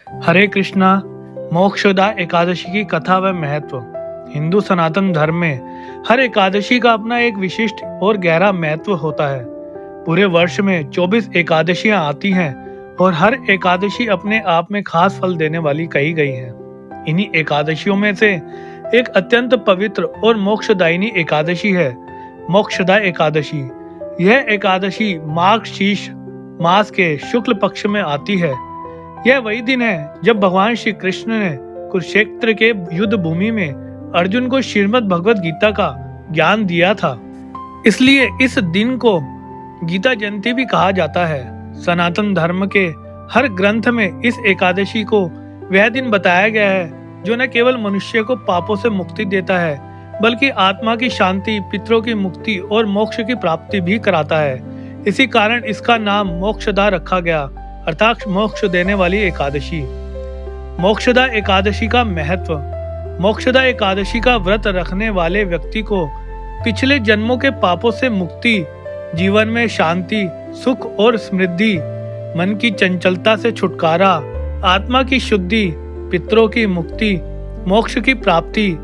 हरे कृष्णा। मोक्षदा एकादशी की कथा व महत्व। हिंदू सनातन धर्म में हर एकादशी का अपना एक विशिष्ट और गहरा महत्व होता है। पूरे वर्ष में 24 एकादशियां आती हैं और हर एकादशी अपने आप में खास फल देने वाली कही गई है। इन्हीं एकादशियों में से एक अत्यंत पवित्र और मोक्षदायिनी एकादशी है मोक्षदा एकादशी। यह एकादशी माघ शीर्ष मास के शुक्ल पक्ष में आती है। यह वही दिन है जब भगवान श्री कृष्ण ने कुरुक्षेत्र के युद्ध भूमि में अर्जुन को श्रीमद् भगवत गीता का ज्ञान दिया था। इसलिए इस दिन को गीता जयंती भी कहा जाता है। सनातन धर्म के हर ग्रंथ में इस एकादशी को वह दिन बताया गया है जो न केवल मनुष्य को पापों से मुक्ति देता है बल्कि आत्मा की शांति, पितरों की मुक्ति और मोक्ष की प्राप्ति भी कराता है। इसी कारण इसका नाम मोक्षदा रखा गया, अर्थात मोक्ष देने वाली एकादशी। मोक्षदा एकादशी का महत्व। मोक्षदा एकादशी का व्रत रखने वाले व्यक्ति को पिछले जन्मों के पापों से मुक्ति, जीवन में शांति, सुख और समृद्धि, मन की चंचलता से छुटकारा, आत्मा की शुद्धि, पितरों की मुक्ति, मोक्ष की प्राप्ति,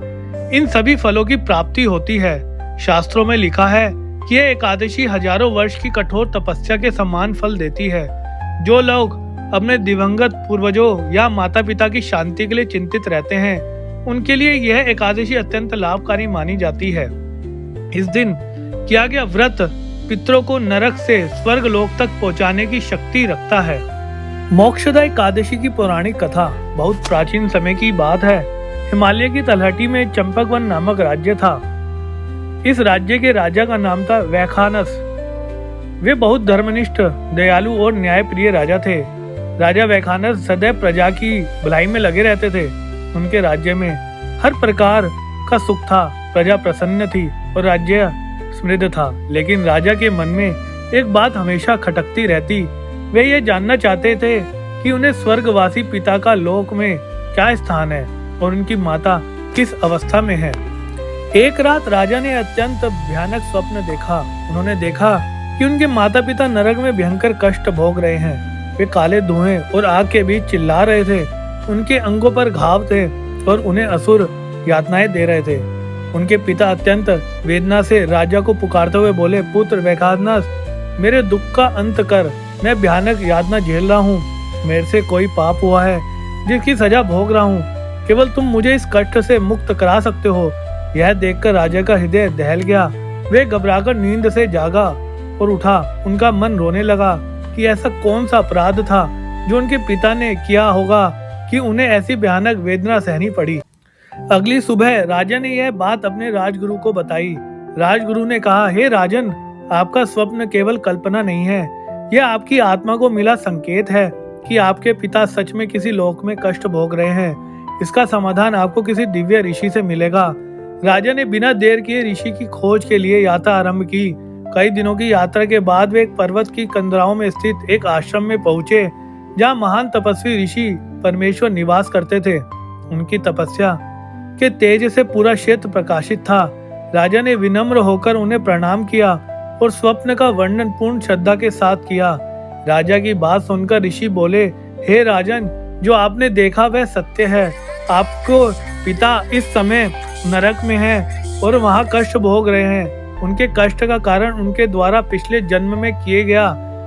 इन सभी फलों की प्राप्ति होती है। शास्त्रों में लिखा है कि यह एकादशी हजारों वर्ष की कठोर तपस्या के समान फल देती है। जो लोग अपने दिवंगत पूर्वजों या माता पिता की शांति के लिए चिंतित रहते हैं, उनके लिए यह एकादशी अत्यंत लाभकारी मानी जाती है। इस दिन किया गया व्रत पितरों को नरक से स्वर्ग लोक तक पहुंचाने की शक्ति रखता है। मोक्षदा एकादशी की पौराणिक कथा बहुत प्राचीन समय की बात है। हिमालय की तलहटी में चंपकवन नामक राज्य था। इस राज्य के राजा का नाम था वैखानस। वे बहुत धर्मनिष्ठ, दयालु और न्यायप्रिय राजा थे। राजा वैखानस सदैव प्रजा की भलाई में लगे रहते थे। उनके राज्य में हर प्रकार का सुख था, प्रजा प्रसन्न थी और राज्य समृद्ध था। लेकिन राजा के मन में एक बात हमेशा खटकती रहती। वे ये जानना चाहते थे कि उन्हें स्वर्गवासी पिता का लोक में क्या स्थान है और उनकी माता किस अवस्था में है। एक रात राजा ने अत्यंत भयानक स्वप्न देखा। उन्होंने देखा कि उनके माता पिता नरक में भयंकर कष्ट भोग रहे हैं। वे काले धुएं और आग के बीच चिल्ला रहे थे। उनके अंगों पर घाव थे और उन्हें असुर यातनाएं दे रहे थे। उनके पिता अत्यंत वेदना से राजा को पुकारते हुए बोले, पुत्र वैखानस, मेरे दुख का अंत कर। मैं भयानक यातना झेल रहा हूँ। मेरे से कोई पाप हुआ है जिसकी सजा भोग रहा हूँ। केवल तुम मुझे इस कष्ट से मुक्त करा सकते हो। यह देखकर राजा का हृदय दहल गया। वे घबराकर नींद से जागा और उठा। उनका मन रोने लगा कि ऐसा कौन सा अपराध था जो उनके पिता ने किया होगा कि उन्हें ऐसी भयानक वेदना सहनी पड़ी। अगली सुबह राजा ने यह बात अपने राजगुरु को बताई। राजगुरु ने कहा, हे राजन, आपका स्वप्न केवल कल्पना नहीं है, यह आपकी आत्मा को मिला संकेत है कि आपके पिता सच में किसी लोक में कष्ट भोग रहे हैं। इसका समाधान आपको किसी दिव्य ऋषि से मिलेगा। राजा ने बिना देर किए ऋषि की खोज के लिए यात्रा आरंभ की। कई दिनों की यात्रा के बाद वे एक पर्वत की कंदराओं में स्थित एक आश्रम में पहुंचे जहां महान तपस्वी ऋषि परमेश्वर निवास करते थे। उनकी तपस्या के तेज से पूरा क्षेत्र प्रकाशित था। राजा ने विनम्र होकर उन्हें प्रणाम किया और स्वप्न का वर्णन पूर्ण श्रद्धा के साथ किया। राजा की बात सुनकर ऋषि बोले, हे राजन, जो आपने देखा वह सत्य है। आपको पिता इस समय नरक में है और वहां कष्ट भोग रहे हैं। उनके कष्ट का कारण उनके द्वारा पिछले जन्म में किए गया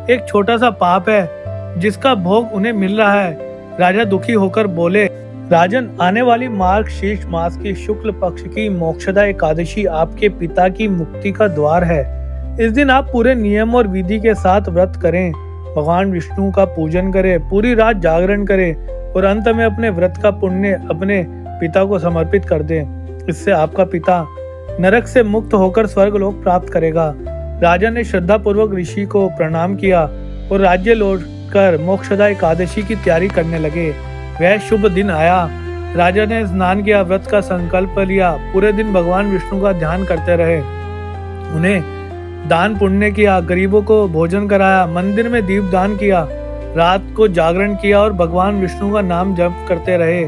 एक छोटा सा पाप है जिसका भोग उन्हें मिल रहा है। राजा दुखी होकर बोले, राजन, आने वाली मार्ग शीर्ष मास की शुक्ल पक्ष की मोक्षदा एकादशी आपके पिता की मुक्ति का द्वार है। इस दिन आप पूरे नियम और विधि के साथ व्रत करें, भगवान विष्णु का पूजन करें, पूरी रात जागरण करें और अंत में अपने व्रत का पुण्य अपने पिता को समर्पित कर दें। इससे आपका पिता नरक से मुक्त होकर स्वर्गलोक प्राप्त करेगा। राजा ने श्रद्धा पूर्वक ऋषि को प्रणाम किया और राज्य लौटकर मोक्षदा एकादशी की तैयारी करने लगे। वह शुभ दिन आया। राजा ने स्नान किया, व्रत का संकल्प लिया, पूरे दिन भगवान विष्णु का ध्यान करते रहे, उन्हें दान पुण्य किया, गरीबों को भोजन कराया, मंदिर में दीप दान किया, रात को जागरण किया और भगवान विष्णु का नाम जप करते रहे।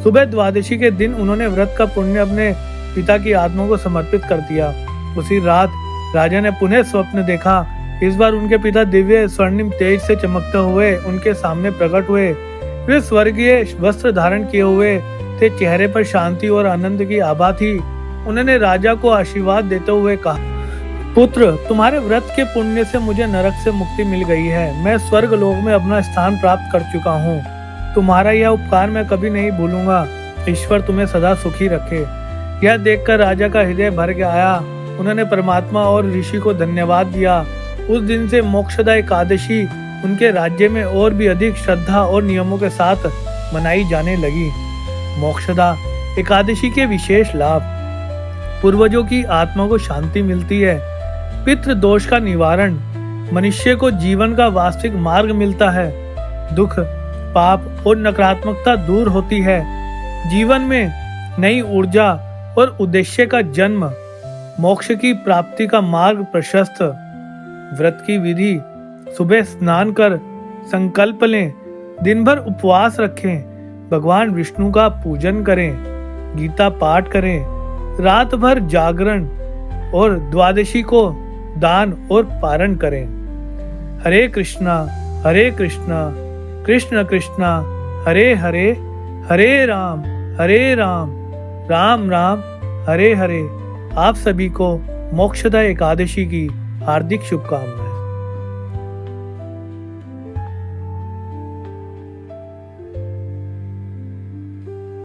सुबह द्वादशी के दिन उन्होंने व्रत का पुण्य अपने पिता की आत्मा को समर्पित कर दिया। उसी रात राजा ने पुनः स्वप्न देखा। इस बार उनके पिता दिव्य स्वर्णिम तेज से चमकते हुए उनके सामने प्रकट हुए। वे स्वर्गीय वस्त्र धारण किए हुए थे, चेहरे पर शांति और आनंद की आभा थी। उन्होंने राजा को आशीर्वाद देते हुए कहा, पुत्र, तुम्हारे व्रत के पुण्य से मुझे नरक से मुक्ति मिल गई है। मैं स्वर्ग लोक में अपना स्थान प्राप्त कर चुका हूँ। तुम्हारा यह उपकार मैं कभी नहीं भूलूंगा। ईश्वर तुम्हें सदा सुखी रखे। यह देखकर राजा का हृदय भर के आया। उन्होंने परमात्मा और ऋषि को धन्यवाद दिया। उस दिन से मोक्षदा एकादशी उनके राज्य में और भी अधिक श्रद्धा और नियमों के साथ मनाई जाने लगी। मोक्षदा एकादशी के विशेष लाभ। पूर्वजों की आत्मा को शांति मिलती है। पितृ दोष का निवारण। मनुष्य को जीवन का वास्तविक मार्ग मिलता है। दुख, पाप और नकारात्मकता दूर होती है। जीवन में नई ऊर्जा और उद्देश्य का जन्म। मोक्ष की प्राप्ति का मार्ग प्रशस्त। व्रत की विधि। सुबह स्नान कर संकल्प लें। दिन भर उपवास रखें। भगवान विष्णु का पूजन करें। गीता पाठ करें। रात भर जागरण और द्वादशी को दान और पारण करें। हरे कृष्णा कृष्ण कृष्णा हरे हरे, हरे राम राम राम हरे हरे। आप सभी को मोक्षदा एकादशी की हार्दिक शुभकामनाएं।